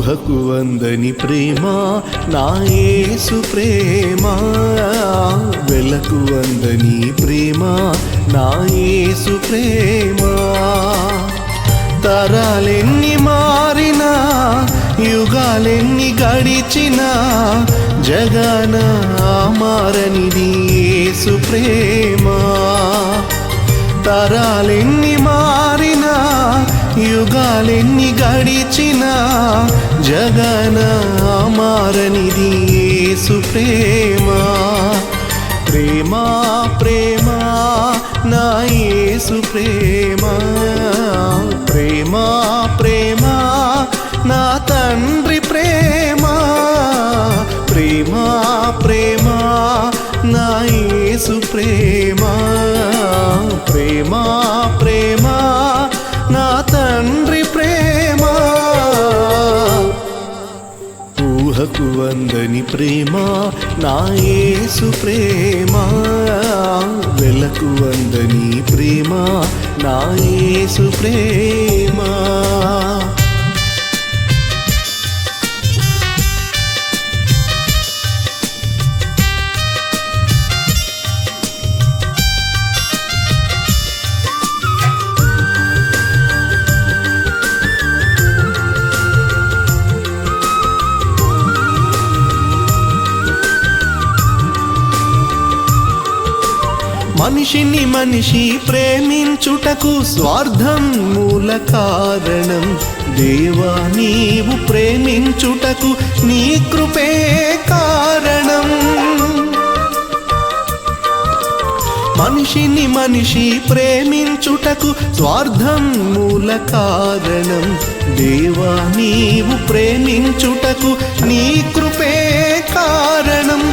ఊహకు అందని ప్రేమ నా యేసు ప్రేమ, వెలకు అందని ప్రేమ నా యేసు ప్రేమ. తరాలెన్ని మారినా యుగాలెన్ని గడిచినా జగన మారనిది యేసు ప్రేమ. తరాలెన్ని మారినా యుగాలెన్ని గడిచినా జగన మారనిది యేసు ప్రేమ. ప్రేమ ప్రేమ నా యేసు ప్రేమ, ప్రేమ ప్రేమ నా తండ్రి ప్రేమ, ప్రేమ ప్రేమ నా యేసు ప్రేమ, ప్రేమ ప్రేమ నా తండ్రి ప్రేమ. ఊహకు అందని ప్రేమ నా యేసు ప్రేమ, వెలకు అందని ప్రేమ నా యేసు ప్రేమ. మనిషిని మనిషి ప్రేమించుటకు స్వార్థం మూల కారణం. దేవా నీవు ప్రేమించుటకు నీ కృపే కారణం. మనిషిని మనిషి ప్రేమించుటకు స్వార్థం మూల కారణం. దేవా నీవు ప్రేమించుటకు నీ కృపే కారణం.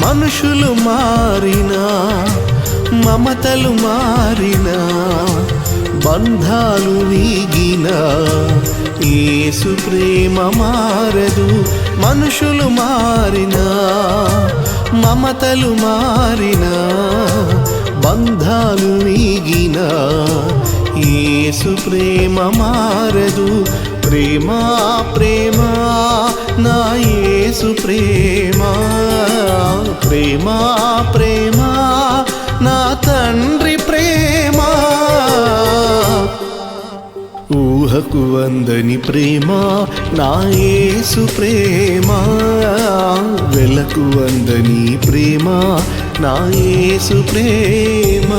మనుషులు మారినా మమతలు మారినా బంధాలు వీగినా యేసు ప్రేమ మారదు. మనుషులు మారినా మమతలు మారినా బంధాలు వీగినా యేసు ప్రేమ మారదు. ప్రేమ ప్రేమ నా యేసు ప్రేమ, ప్రేమ ప్రేమ నా తండ్రి ప్రేమ. ఊహకు అందని ప్రేమ నా యేసు ప్రేమ, వెలకు అందని ప్రేమ నా యేసు ప్రేమ.